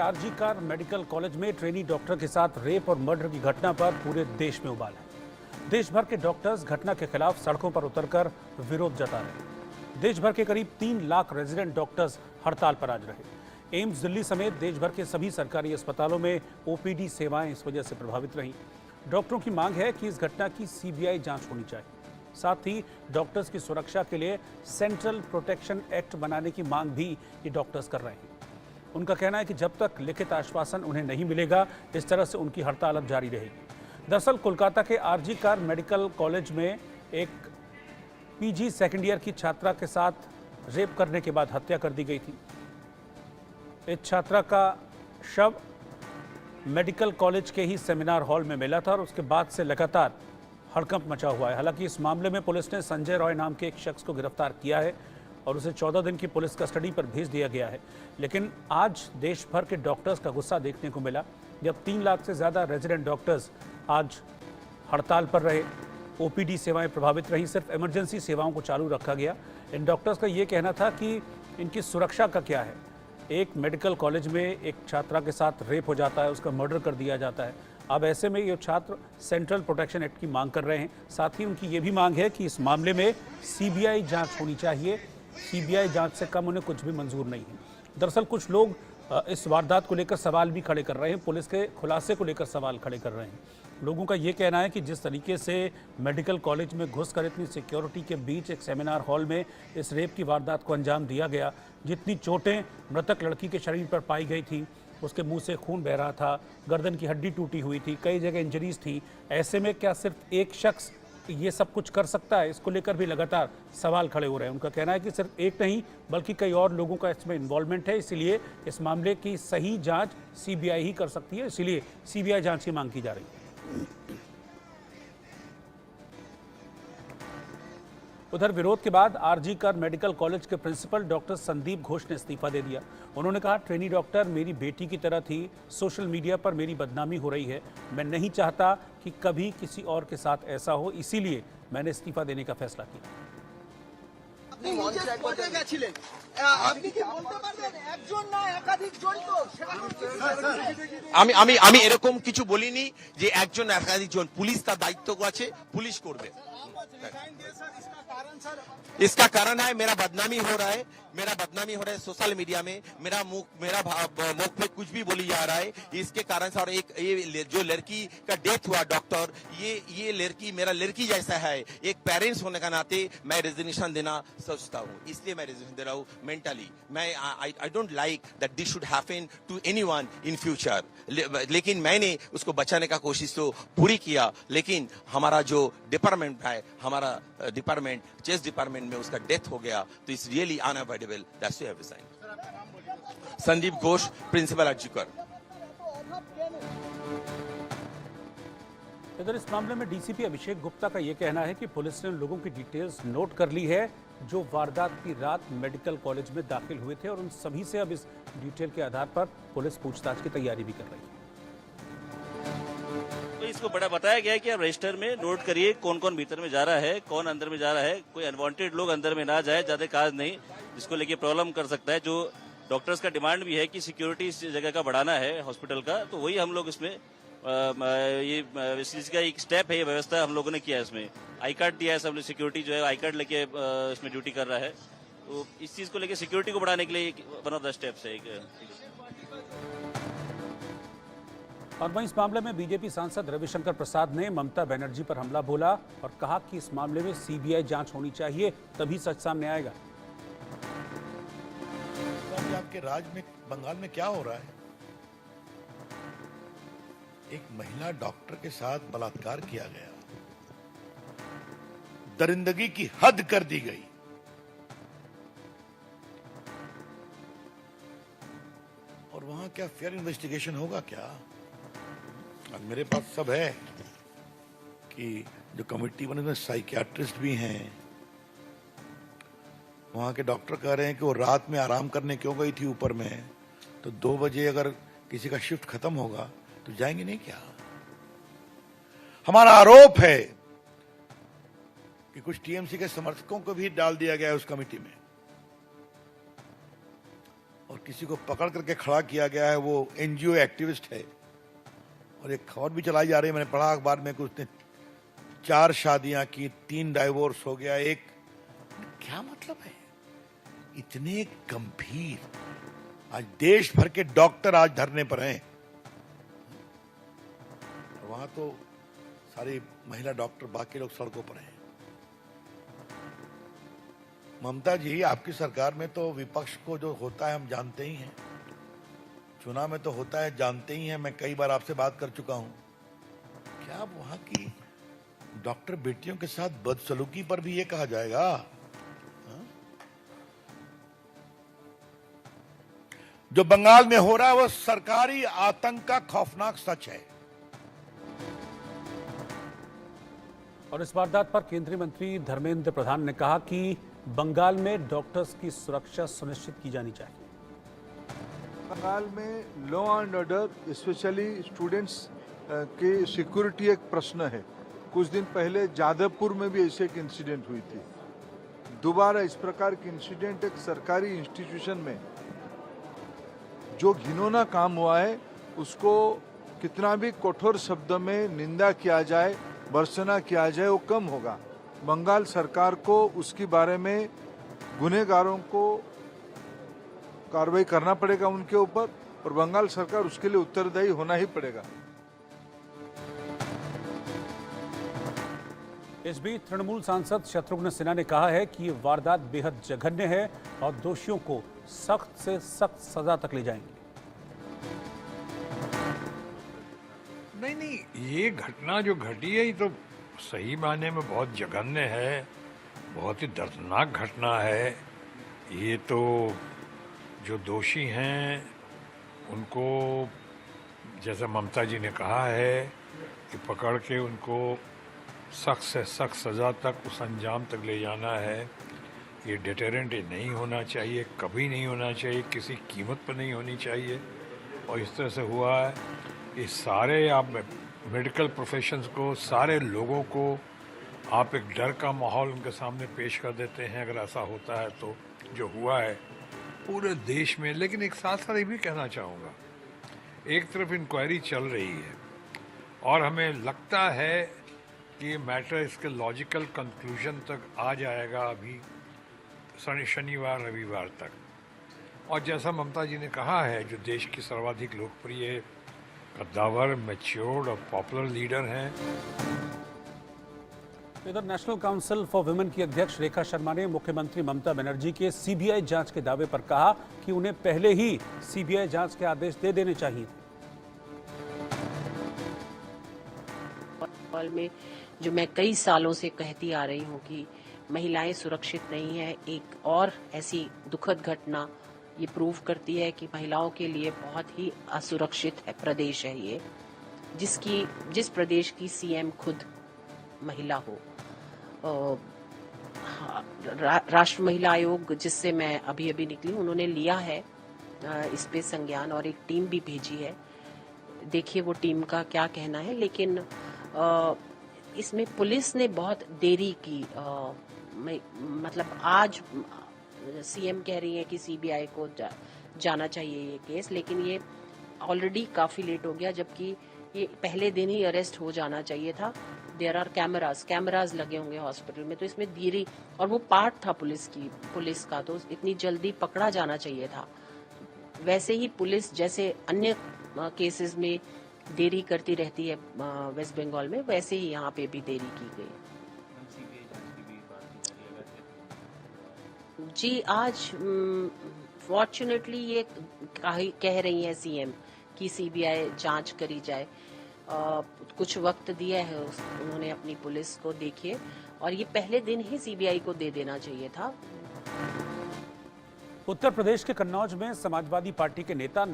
RG car medical college में trainee doctor के साथ रेप और मर्डर की घटना पर पूरे देश में उबाल है। देश भर के डॉक्टर्स घटना के खिलाफ सड़कों पर उतरकर विरोध जता रहे हैं। देश भर के करीब 3 लाख रेजिडेंट डॉक्टर्स हड़ताल पर आज रहे। एम्स दिल्ली समेत देश भर के सभी सरकारी अस्पतालों में ओपीडी सेवाएं इस वजह से प्रभावित रहीं। डॉक्टरों की मांग है कि इस घटना की सीबीआई जांच होनी चाहिए। साथ ही डॉक्टर्स की सुरक्षा के लिए सेंट्रल प्रोटेक्शन एक्ट बनाने की मांग भी ये डॉक्टर्स कर रहे हैं। उनका कहना है कि जब तक लिखित आश्वासन उन्हें नहीं मिलेगा, इस तरह से उनकी हड़ताल अब जारी रहेगी। दरअसल कोलकाता के आरजी कार मेडिकल कॉलेज में एक पीजी सेकेंड ईयर की छात्रा के साथ रेप करने के बाद हत्या कर दी गई थी। इस छात्रा का शव मेडिकल कॉलेज के ही सेमिनार हॉल में मिला था और उसके बाद से लगातार हड़कंप मचा हुआ है। हालांकि इस मामले में पुलिस ने संजय रॉय नाम के एक शख्स को गिरफ्तार किया है और उसे 14 दिन की पुलिस कस्टडी पर भेज दिया गया है। लेकिन आज देश भर के डॉक्टर्स का गुस्सा देखने को मिला जब 3 लाख से ज़्यादा रेजिडेंट डॉक्टर्स आज हड़ताल पर रहे। ओपीडी सेवाएं प्रभावित रहीं, सिर्फ इमरजेंसी सेवाओं को चालू रखा गया। इन डॉक्टर्स का ये कहना था कि इनकी सुरक्षा का क्या है। एक मेडिकल कॉलेज में एक छात्रा के साथ रेप हो जाता है, उसका मर्डर कर दिया जाता है। अब ऐसे में ये छात्र सेंट्रल प्रोटेक्शन एक्ट की मांग कर रहे हैं। साथ ही उनकी ये भी मांग है कि इस मामले में सीबीआई जांच होनी चाहिए। सीबीआई जांच से कम उन्हें कुछ भी मंजूर नहीं है। दरअसल कुछ लोग इस वारदात को लेकर सवाल भी खड़े कर रहे हैं, पुलिस के खुलासे को लेकर सवाल खड़े कर रहे हैं। लोगों का ये कहना है कि जिस तरीके से मेडिकल कॉलेज में घुसकर इतनी सिक्योरिटी के बीच एक सेमिनार हॉल में इस रेप की वारदात को अंजाम दिया गया, जितनी चोटें मृतक लड़की के शरीर पर पाई गई थी, उसके मुंह से खून बह रहा था, गर्दन की हड्डी टूटी हुई थी, कई जगह इंजरीज थी। ऐसे में क्या सिर्फ एक शख्स ये सब कुछ कर सकता है? इसको लेकर भी लगातार सवाल खड़े हो रहे हैं। उनका कहना है कि सिर्फ एक नहीं बल्कि कई और लोगों का इसमें इन्वॉल्वमेंट है, इसलिए इस मामले की सही जांच सीबीआई ही कर सकती है, इसलिए सीबीआई जांच की मांग की जा रही है। उधर विरोध के बाद आरजी कार मेडिकल कॉलेज के प्रिंसिपल डॉक्टर संदीप घोष ने इस्तीफा दे दिया। उन्होंने कहा, ट्रेनी डॉक्टर मेरी बेटी की तरह थी, सोशल मीडिया पर मेरी बदनामी हो रही है, मैं नहीं चाहता कि कभी किसी और के साथ ऐसा हो, इसीलिए मैंने इस्तीफा देने का फैसला किया। আমি এরকম কিছু বলিনি যে একজন একাধিকজন, পুলিশ তার দায়িত্ব আছে, পুলিশ করবে। इसका कारण है मेरा बदनामी हो रहा है, सोशल मीडिया में, मेरा मुख पे कुछ भी बोली जा रहा है। इसके कारण से, और एक ये जो लड़की का डेथ हुआ डॉक्टर, ये लड़की मेरा लड़की जैसा है। एक पेरेंट्स होने का नाते मैं रेजिग्नेशन देना सोचता हूँ, इसलिए मैं रेजिग्नेशन दे रहा हूँ। मेंटली मैं I don't like that this should happen to anyone in future. लेकिन मैंने उसको बचाने का कोशिश तो पूरी किया, लेकिन हमारा जो डिपार्टमेंट है, हमारा डिपार्टमेंट चेस्ट डिपार्टमेंट में उसका डेथ हो गया, तो it's really unavoidable. That's why I have resigned. Sandeep Ghosh, principal RG Kar. इधर इस मामले में डीसीपी अभिषेक गुप्ता का यह कहना है कि पुलिस ने उन लोगों की डिटेल्स नोट कर ली है जो वारदात की रात मेडिकल कॉलेज में दाखिल हुए थे, और उन सभी से अब इस डिटेल के आधार पर पुलिस पूछताछ की तैयारी भी कर रही है। तो इसको बड़ा बताया गया है कि आप रजिस्टर में नोट करिए कौन कौन भीतर में जा रहा है, कौन अंदर में जा रहा है। कोई अनवांटेड लोग अंदर में ना जाए, ज्यादा काज नहीं, जिसको लेके प्रॉब्लम कर सकता है। जो डॉक्टर्स का डिमांड भी है कि सिक्योरिटी इस जगह का बढ़ाना है हॉस्पिटल का, तो वही हम लोग इसमें इस चीज का एक स्टेप है, ये व्यवस्था हम लोगों ने किया है। इसमें आई कार्ड दिया है, सब लोग सिक्योरिटी जो है आई कार्ड लेके इसमें ड्यूटी कर रहा है। तो इस चीज को लेके सिक्योरिटी को बढ़ाने के लिए वन ऑफ द स्टेप्स है। और वहीं इस मामले में बीजेपी सांसद रविशंकर प्रसाद ने ममता बनर्जी पर हमला बोला और कहा कि इस मामले में सीबीआई जांच होनी चाहिए, तभी सच सामने आएगा। तो आपके राज्य में, बंगाल में क्या हो रहा है? एक महिला डॉक्टर के साथ बलात्कार किया गया, दरिंदगी की हद कर दी गई, और वहां क्या फेयर इन्वेस्टिगेशन होगा क्या? और मेरे पास सब है कि जो कमेटी बने उसमें साइकियाट्रिस्ट भी हैं। वहां के डॉक्टर कह रहे हैं कि वो रात में आराम करने क्यों गई थी ऊपर में, तो 2 बजे अगर किसी का शिफ्ट खत्म होगा तो जाएंगे नहीं क्या? हमारा आरोप है कि कुछ टीएमसी के समर्थकों को भी डाल दिया गया है उस कमेटी में, और किसी को पकड़ करके खड़ा किया गया है, वो एनजीओ एक्टिविस्ट है। और एक खबर भी चलाई जा रही है, मैंने पढ़ा अखबार में कि उसने 4 शादियां की, 3 डाइवोर्स हो गया, एक। क्या मतलब है? इतने गंभीर, आज देश भर के डॉक्टर आज धरने पर हैं। वहां तो सारी महिला डॉक्टर, बाकी लोग सड़कों पर हैं। ममता जी, आपकी सरकार में तो विपक्ष को जो होता है हम जानते ही हैं, चुनाव में तो होता है जानते ही हैं। मैं कई बार आपसे बात कर चुका हूं। क्या अब वहां की डॉक्टर बेटियों के साथ बदसलूकी पर भी ये कहा जाएगा? हाँ? जो बंगाल में हो रहा है वो सरकारी आतंक का खौफनाक सच है। और इस वारदात पर केंद्रीय मंत्री धर्मेंद्र प्रधान ने कहा कि बंगाल में डॉक्टर्स की सुरक्षा सुनिश्चित की जानी चाहिए। बंगाल में law and order, specially students की सिक्योरिटी एक प्रश्न है। कुछ दिन पहले जादवपुर में भी ऐसे एक इंसिडेंट हुई थी। दोबारा इस प्रकार की इंसिडेंट एक सरकारी इंस्टीट्यूशन में जो घिनौना काम हुआ है, उसको कितना भी कठोर शब्द में निंदा किया जाए, भर्त्सना किया जाए, वो कम होगा। बंगाल सरकार को उसके बारे में गुनहगारों को कार्रवाई करना पड़ेगा उनके ऊपर, और बंगाल सरकार उसके लिए उत्तरदायी होना ही पड़ेगा। इस बीच तृणमूल सांसद शत्रुघ्न सिन्हा ने कहा है कि ये वारदात बेहद जघन्य है और दोषियों को सख्त से सख्त सजा तक ले जाएंगे। नहीं, ये घटना जो घटी है ये तो सही मायने में बहुत जघन्य है, बहुत ही दर्दनाक घटना है। ये तो जो दोषी हैं उनको, जैसे ममता जी ने कहा है, कि पकड़ के उनको सख्त से सख्त सज़ा तक, उस अंजाम तक ले जाना है। ये डिटेरेंट नहीं होना चाहिए, कभी नहीं होना चाहिए, किसी कीमत पर नहीं होनी चाहिए। और इस तरह से हुआ है, ये सारे आप मेडिकल प्रोफेशंस को, सारे लोगों को आप एक डर का माहौल उनके सामने पेश कर देते हैं अगर ऐसा होता है तो, जो हुआ है पूरे देश में। लेकिन एक साथ साथ ये भी कहना चाहूँगा, एक तरफ इंक्वायरी चल रही है और हमें लगता है कि मैटर इसके लॉजिकल कंक्लूजन तक आ जाएगा अभी शनिवार रविवार तक। और जैसा ममता जी ने कहा है, जो देश की सर्वाधिक लोकप्रिय, कद्दावर, मैच्योर्ड और पॉपुलर लीडर हैं। इधर नेशनल काउंसिल फॉर वुमेन की अध्यक्ष रेखा शर्मा ने मुख्यमंत्री ममता बनर्जी के सीबीआई जांच के दावे पर कहा कि उन्हें पहले ही सीबीआई जांच के आदेश दे देने चाहिए। में जो मैं कई सालों से कहती आ रही हूँ कि महिलाएं सुरक्षित नहीं है, एक और ऐसी दुखद घटना ये प्रूव करती है कि महिलाओं के लिए बहुत ही असुरक्षित है प्रदेश है ये, जिस प्रदेश की सीएम खुद महिला हो। राष्ट्रीय महिला आयोग, जिससे मैं अभी निकली, उन्होंने लिया है इस पे संज्ञान और एक टीम भी भेजी है। देखिए वो टीम का क्या कहना है, लेकिन इसमें पुलिस ने बहुत देरी की। मतलब आज सीएम कह रही है कि सीबीआई को जाना चाहिए ये केस, लेकिन ये ऑलरेडी काफी लेट हो गया, जबकि ये पहले दिन ही अरेस्ट हो जाना चाहिए था। देयर आर कैमरास लगे होंगे हॉस्पिटल में, तो इसमें देरी, और वो पार्ट था पुलिस का, तो इतनी जल्दी पकड़ा जाना चाहिए था। वैसे ही पुलिस जैसे अन्य केसेस में देरी करती रहती है वेस्ट बंगाल में, वैसे ही यहाँ पे भी देरी की गई। जी, आज फॉर्चुनेटली ये कह रही है सीएम कि सीबीआई जांच करी जाए। कुछ वक्त दिया है उन्होंने अपनी पुलिस को, देखिए, और ये पहले दिन ही सीबीआई को दे देना चाहिए था। उत्तर प्रदेश के कन्नौज में समाजवादी पार्टी के नेता